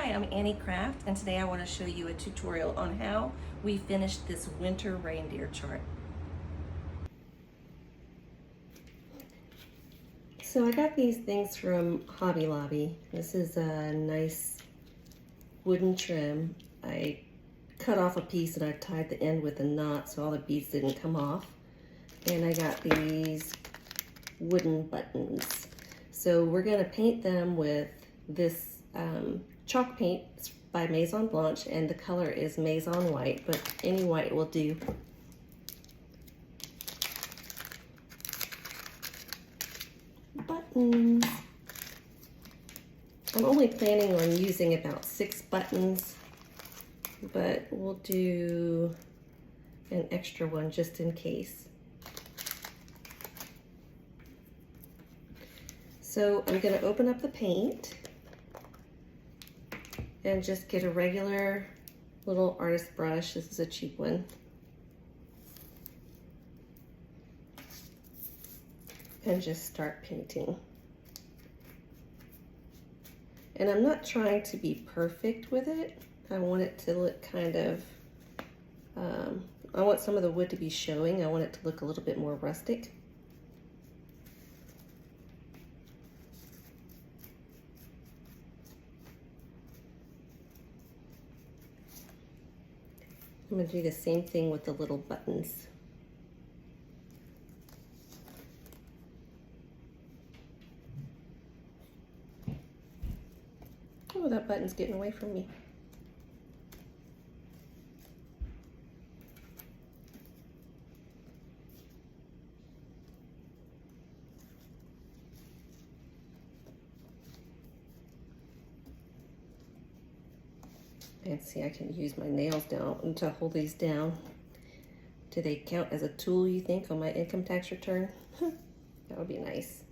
Hi, I'm Annie Craft, and today I want to show you a tutorial on how we finished this winter reindeer chart. So I got these things from Hobby Lobby. This is a nice wooden trim. I cut off a piece and I tied the end with a knot so all the beads didn't come off. And I got these wooden buttons. So we're going to paint them with this chalk paint by Maison Blanche, and the color is Maison White, but any white will do. Buttons. I'm only planning on using about 6 buttons, but we'll do an extra one just in case. So I'm going to open up the paint and just get a regular little artist brush. This is a cheap one. And just start painting. And I'm not trying to be perfect with it. I want it to look kind of, I want some of the wood to be showing. I want it to look a little bit more rustic. I'm going to do the same thing with the little buttons. Oh, that button's getting away from me. And see, I can use my nails down to hold these down. Do they count as a tool, you think, on my income tax return? That would be nice.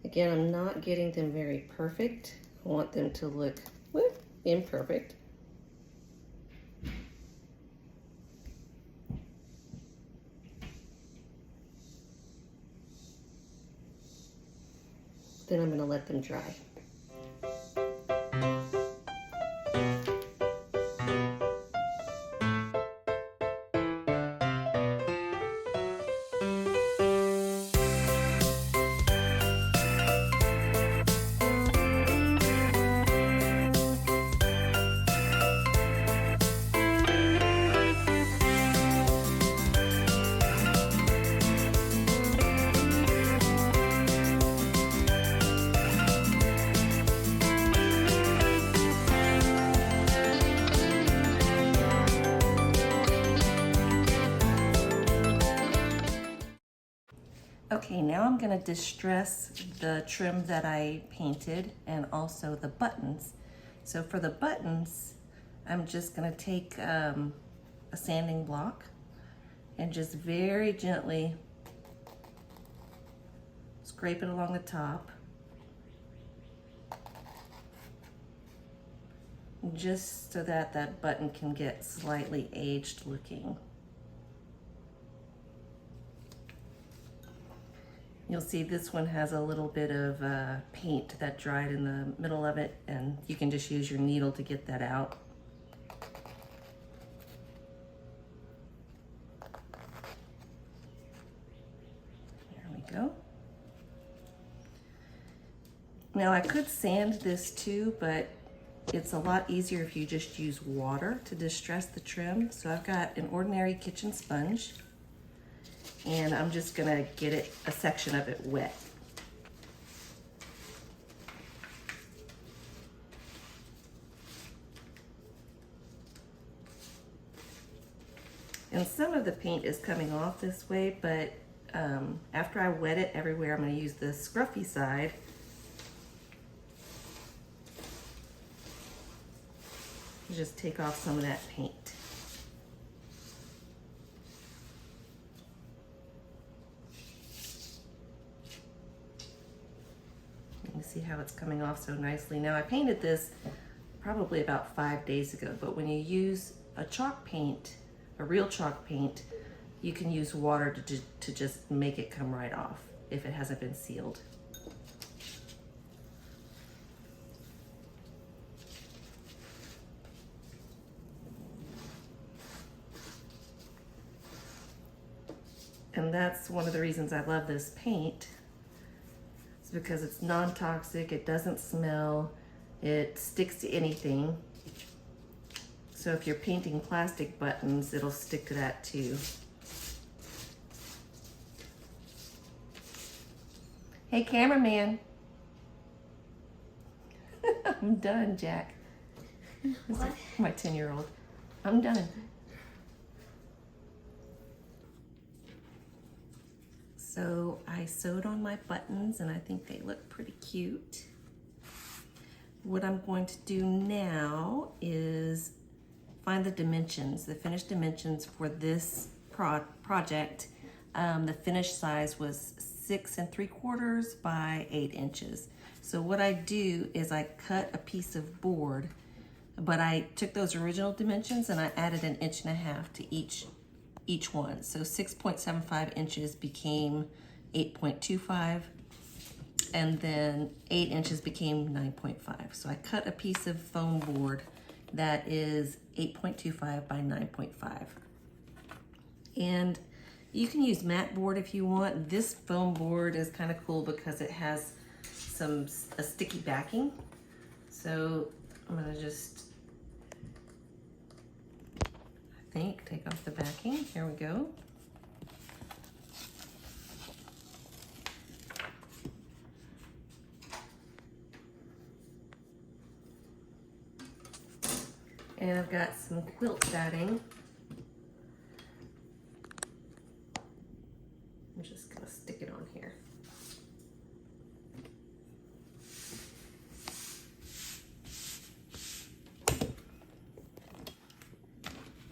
Again, I'm not getting them very perfect. I want them to look imperfect. Then I'm going to let them dry. Okay, now I'm going to distress the trim that I painted and also the buttons. So for the buttons, I'm just going to take a sanding block and just very gently scrape it along the top, just so that that button can get slightly aged looking. You'll see this one has a little bit of paint that dried in the middle of it, and you can just use your needle to get that out. There we go. Now I could sand this too, but it's a lot easier if you just use water to distress the trim. So I've got an ordinary kitchen sponge, and I'm just gonna get a section of it wet. And some of the paint is coming off this way, but after I wet it everywhere, I'm gonna use the scruffy side to just take off some of that paint. You see how it's coming off so nicely. Now I painted this probably about 5 days ago, but when you use a chalk paint, a real chalk paint, you can use water to just make it come right off if it hasn't been sealed. And that's one of the reasons I love this paint. It's because it's non-toxic, it doesn't smell, it sticks to anything. So if you're painting plastic buttons, it'll stick to that too. Hey, cameraman. I'm done, Jack. What? My 10-year-old. I'm done. So I sewed on my buttons and I think they look pretty cute. What I'm going to do now is find the dimensions, the finished dimensions for this project. The finished size was 6 3/4 by 8 inches. So what I do is I cut a piece of board, but I took those original dimensions and I added 1.5 inches to each one. So 6.75 inches became 8.25, and then 8 inches became 9.5. So I cut a piece of foam board that is 8.25 by 9.5. And you can use matte board if you want. This foam board is kind of cool because it has a sticky backing. So I'm gonna just, I think, take off the backing. Here we go. And I've got some quilt batting. I'm just gonna stick it on here.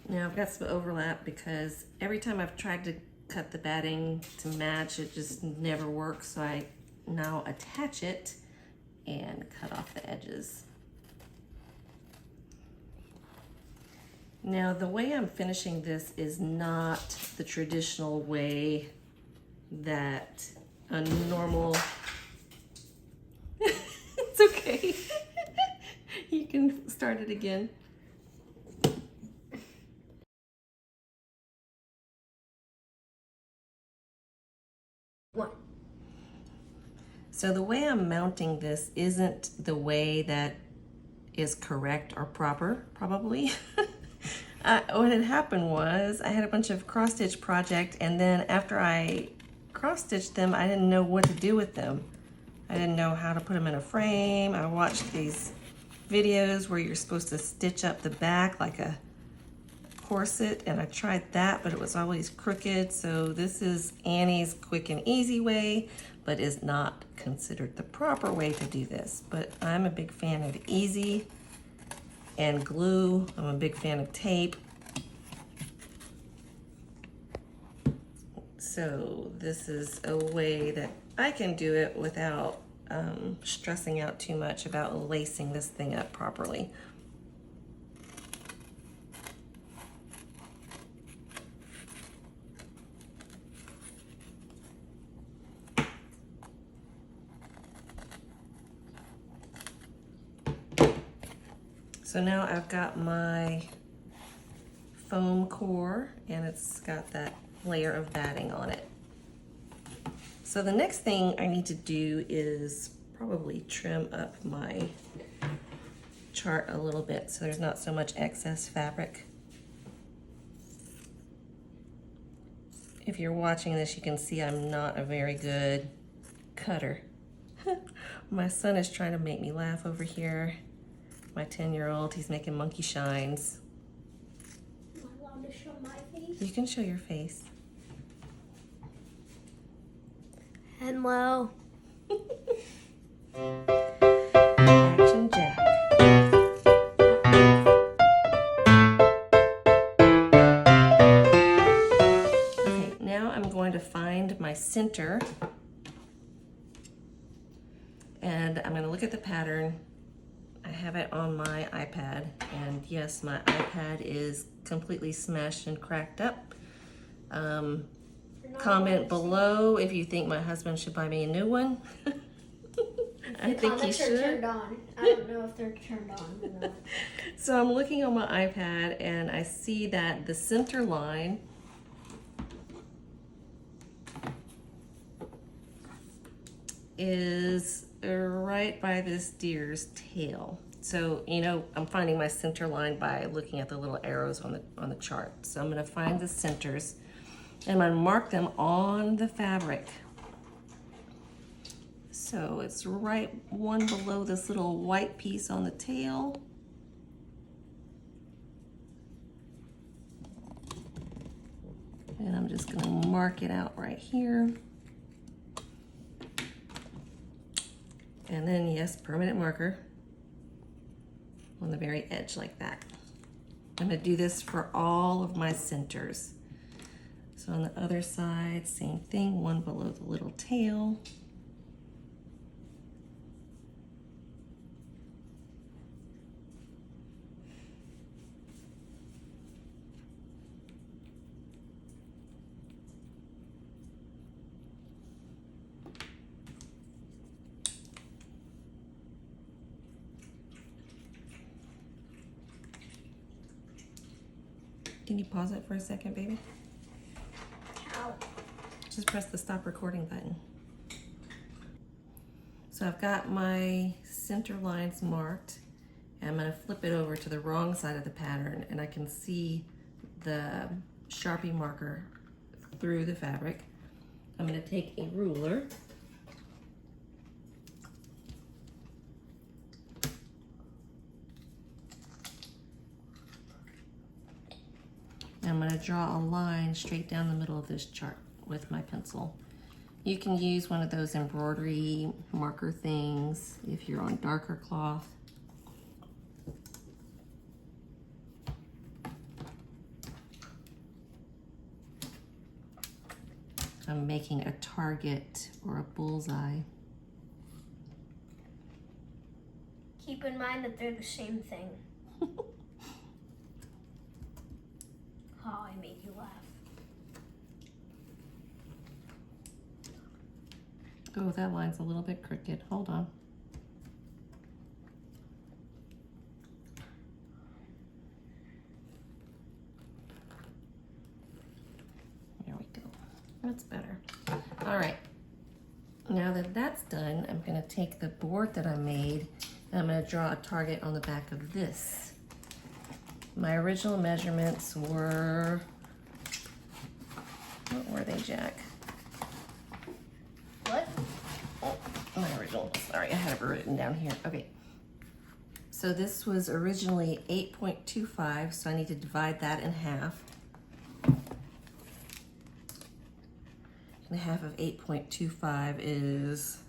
Now I've got some overlap because every time I've tried to cut the batting to match, it just never works. So I now attach it and cut off the edges. Now the way I'm finishing this is not the traditional way that a normal, it's okay. You can start it again. What? So the way I'm mounting this isn't the way that is correct or proper, probably. What had happened was I had a bunch of cross-stitch project, and then after I cross-stitched them, I didn't know what to do with them. I didn't know how to put them in a frame. I watched these videos where you're supposed to stitch up the back like a corset, and I tried that, but it was always crooked. So this is Annie's quick and easy way, but is not considered the proper way to do this. But I'm a big fan of easy and glue. I'm a big fan of tape. So this is a way that I can do it without stressing out too much about lacing this thing up properly. So now I've got my foam core and it's got that layer of batting on it. So the next thing I need to do is probably trim up my chart a little bit so there's not so much excess fabric. If you're watching this, you can see I'm not a very good cutter. My son is trying to make me laugh over here. My 10-year-old, he's making monkey shines. Am I allowed to show my face? You can show your face. Hello. Action Jack. Okay, now I'm going to find my center. And I'm going to look at the pattern. I have it on my iPad, and yes, my iPad is completely smashed and cracked up. Comment below if you think my husband should buy me a new one. I think he should. Turned on. I don't know if they're turned on or not. So I'm looking on my iPad and I see that the center line is right by this deer's tail. So, you know, I'm finding my center line by looking at the little arrows on the chart. So I'm gonna find the centers and I'm gonna mark them on the fabric. So it's right one below this little white piece on the tail. And I'm just gonna mark it out right here. And then, yes, permanent marker on the very edge like that. I'm gonna do this for all of my centers. So on the other side, same thing, one below the little tail. Can you pause it for a second, baby? Ow. Just press the stop recording button. So I've got my center lines marked, and I'm gonna flip it over to the wrong side of the pattern, and I can see the Sharpie marker through the fabric. I'm gonna take a ruler. I'm going to draw a line straight down the middle of this chart with my pencil. You can use one of those embroidery marker things if you're on darker cloth. I'm making a target or a bullseye. Keep in mind that they're the same thing. Oh, I made you laugh. Oh, that line's a little bit crooked. Hold on. There we go. That's better. All right. Now that that's done, I'm going to take the board that I made and I'm going to draw a target on the back of this. My original measurements were, what were they, Jack? What? Oh, my original, sorry, I had it written down here. Okay. So this was originally 8.25, so I need to divide that in half. And half of 8.25 is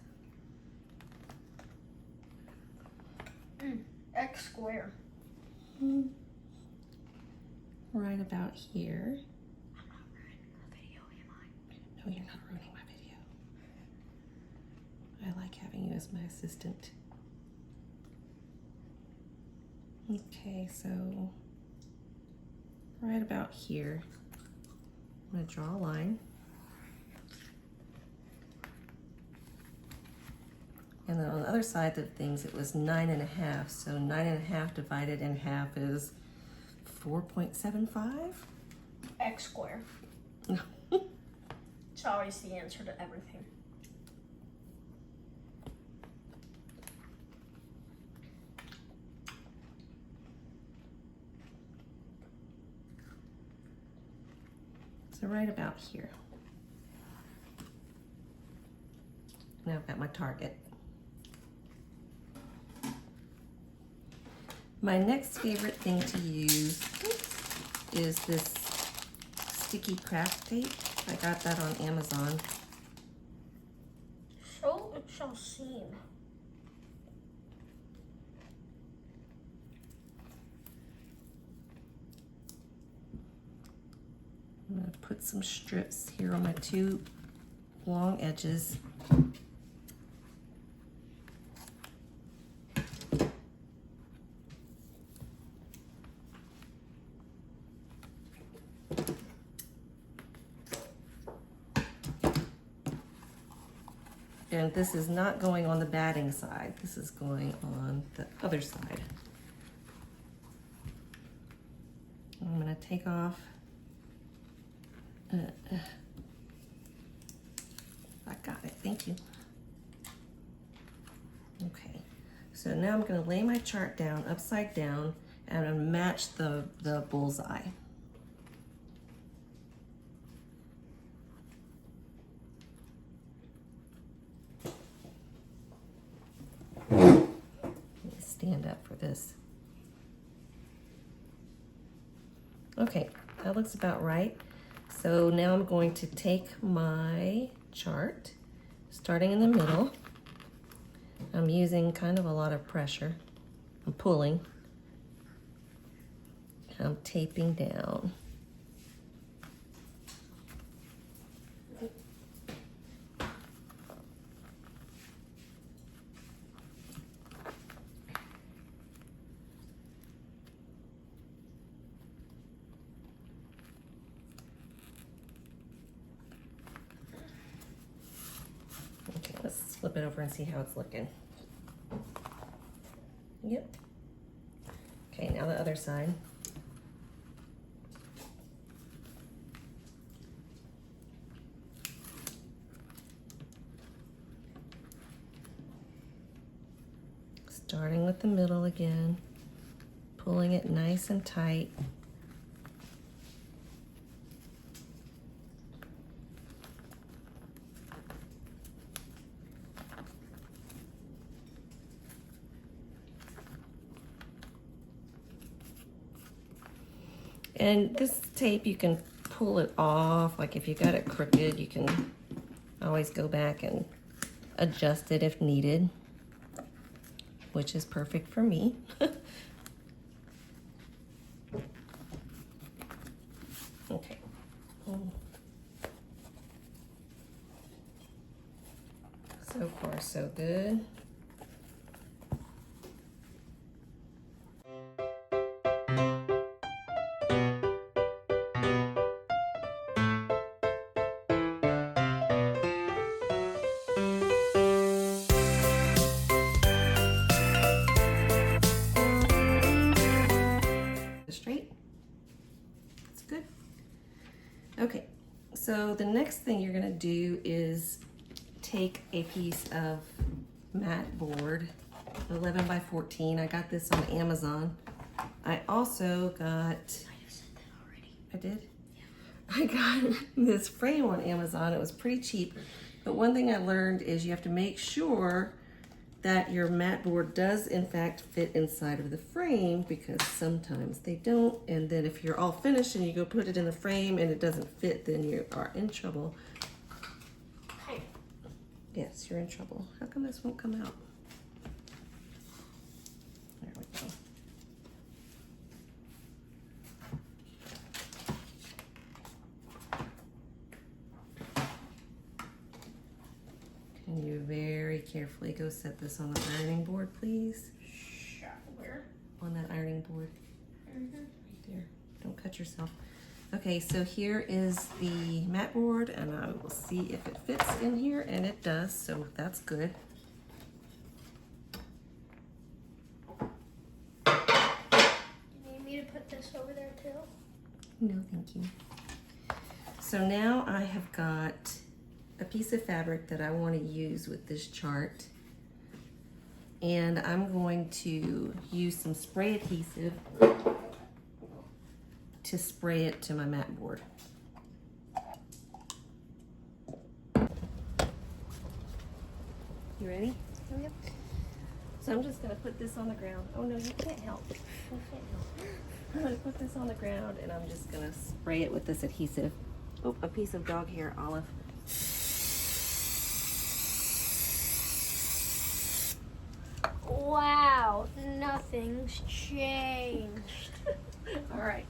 X squared. right about here. I'm not ruining the video, am I? No, you're not ruining my video. I like having you as my assistant. Okay, so right about here, I'm going to draw a line. And then on the other side of things, it was 9.5. So 9.5 divided in half is 4.75. X squared. It's always the answer to everything. So right about here. Now I've got my target. My next favorite thing to use is this sticky craft tape. I got that on Amazon. So it shall seem. I'm going to put some strips here on my two long edges. And this is not going on the batting side. This is going on the other side. I'm going to take off. I got it. Thank you. So now I'm going to lay my chart down upside down and I'm gonna match the bullseye. Let me stand up for this. Okay, that looks about right. So now I'm going to take my chart, starting in the middle. I'm using kind of a lot of pressure. I'm pulling. I'm taping down. Okay, let's flip it over and see how it's looking. Yep. Okay, now the other side. Starting with the middle again, pulling it nice and tight. And this tape, you can pull it off. Like if you got it crooked, you can always go back and adjust it if needed, which is perfect for me. Okay. So far, so good. Straight. That's good. Okay, so the next thing you're gonna do is take a piece of mat board, 11 by 14. I got this on Amazon. I also got, I have said that already. I did? Yeah. I got this frame on Amazon. It was pretty cheap, but one thing I learned is you have to make sure that your mat board does in fact fit inside of the frame, because sometimes they don't, and then if you're all finished and you go put it in the frame and it doesn't fit, then you are in trouble. Hey. Yes, you're in trouble. How come this won't come out? There we go. Can you very carefully go set this on the ironing board, please? Sure. Where? On that ironing board. Mm-hmm. Right there. Don't cut yourself. Okay, so here is the mat board, and I will see if it fits in here, and it does, so that's good. You need me to put this over there too? No, thank you. So now I have got a piece of fabric that I want to use with this chart, and I'm going to use some spray adhesive to spray it to my mat board. You ready? Oh, yep. So I'm just gonna put this on the ground. Oh no, you can't help. You can't help. I'm gonna put this on the ground and I'm just gonna spray it with this adhesive. Oh, a piece of dog hair, Olive. Wow, nothing's changed. All right.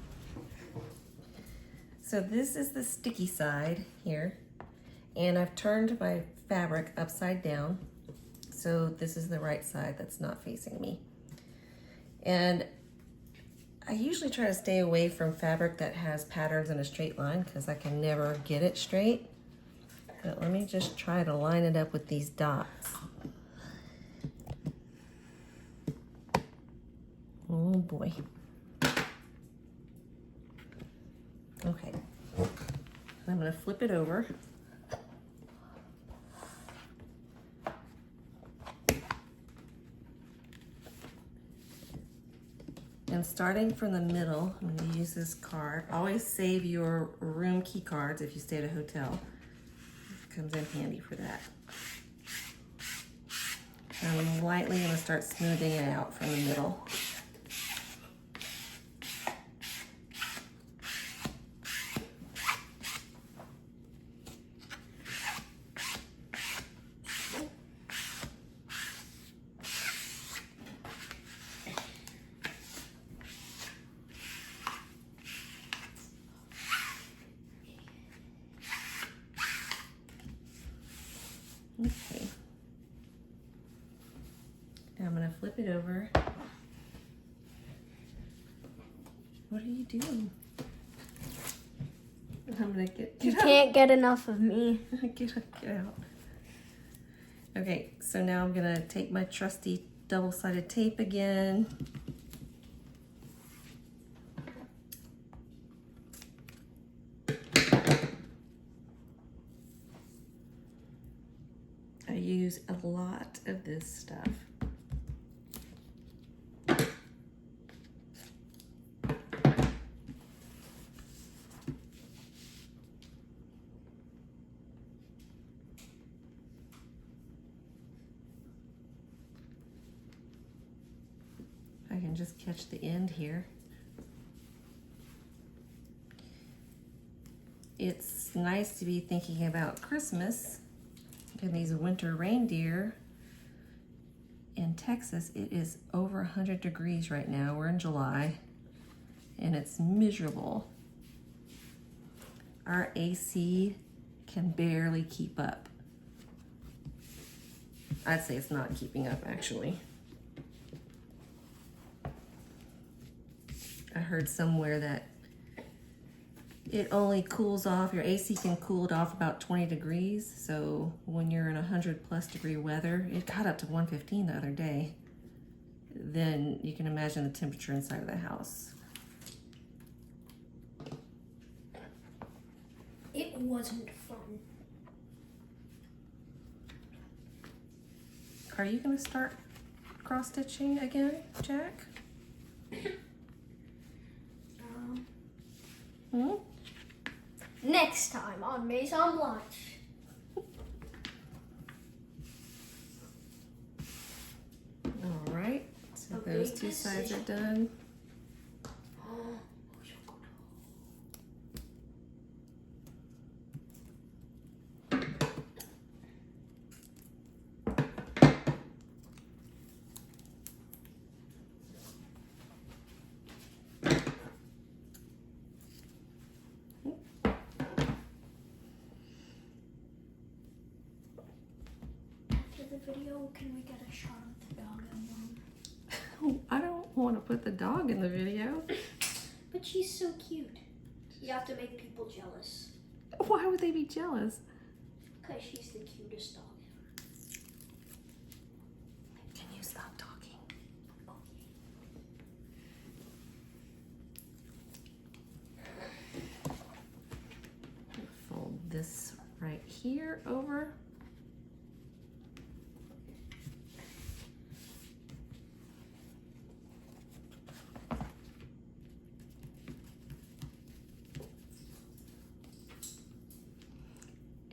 So this is the sticky side here, and I've turned my fabric upside down. So this is the right side that's not facing me. And I usually try to stay away from fabric that has patterns in a straight line because I can never get it straight. But let me just try to line it up with these dots. Oh boy. Okay. I'm going to flip it over. And starting from the middle, I'm going to use this card. Always save your room key cards if you stay at a hotel. It comes in handy for that. I'm lightly going to start smoothing it out from the middle. Okay. Now I'm going to flip it over. What are you doing? I'm going to get You can't get enough of me. Get out. Okay, so now I'm going to take my trusty double-sided tape again. I use a lot of this stuff. I can just catch the end here. It's nice to be thinking about Christmas. And these winter reindeer in Texas, it is over 100 degrees right now. We're in July and it's miserable. Our AC can barely keep up. I'd say it's not keeping up actually. I heard somewhere that it only cools off, your AC can cool it off about 20 degrees. So when you're in 100+ degree weather, it got up to 115 the other day. Then you can imagine the temperature inside of the house. It wasn't fun. Are you gonna start cross stitching again, Jack? Next time on Maison Blanche. All right, so A those big two sides are decision. done. After the video, can we get a shot of the dog I want? I don't want to put the dog in the video. But she's so cute. You have to make people jealous. Why would they be jealous? Because she's the cutest dog ever. Can you stop talking? Fold this right here over.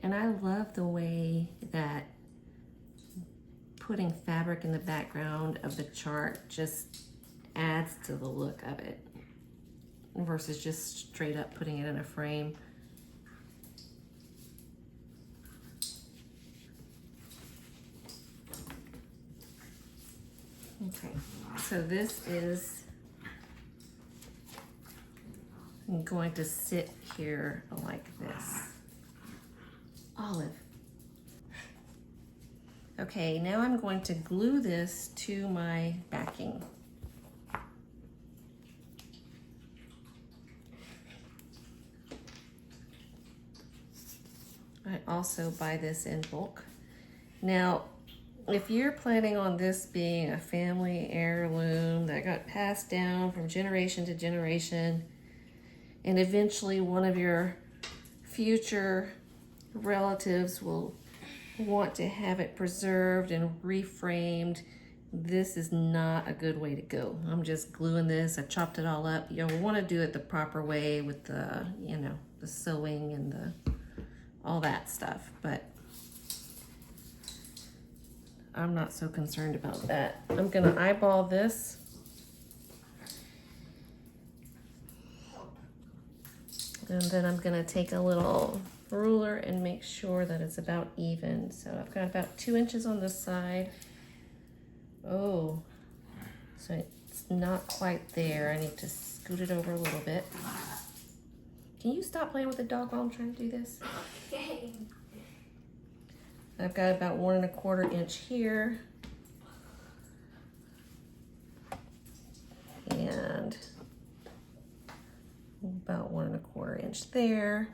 And I love the way that putting fabric in the background of the chart just adds to the look of it versus just straight up putting it in a frame. Okay, so this is going to sit here like this. Olive. Okay, now I'm going to glue this to my backing. I also buy this in bulk. Now, if you're planning on this being a family heirloom that got passed down from generation to generation, and eventually one of your future relatives will want to have it preserved and reframed this is not a good way to go. I'm just gluing this. I chopped it all up. You'll want to do it the proper way with the, you know, the sewing and the all that stuff, but I'm not so concerned about that. I'm gonna eyeball this. And then I'm gonna take a little ruler and make sure that it's about even. So I've got about 2 inches on this side. Oh, so it's not quite there. I need to scoot it over a little bit. Can you stop playing with the dog while I'm trying to do this? Okay. I've got about 1 1/4 inch here. And about 1 1/4 inch there.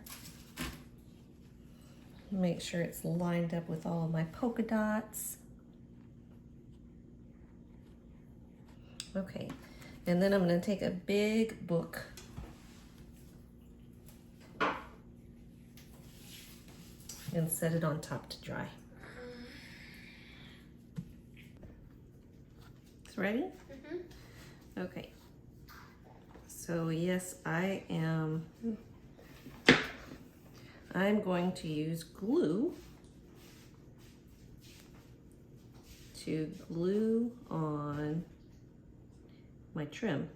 Make sure it's lined up with all of my polka dots. Okay, and then I'm going to take a big book and set it on top to dry. It's ready? Mm-hmm. Okay. So yes, I'm going to use glue to glue on my trim.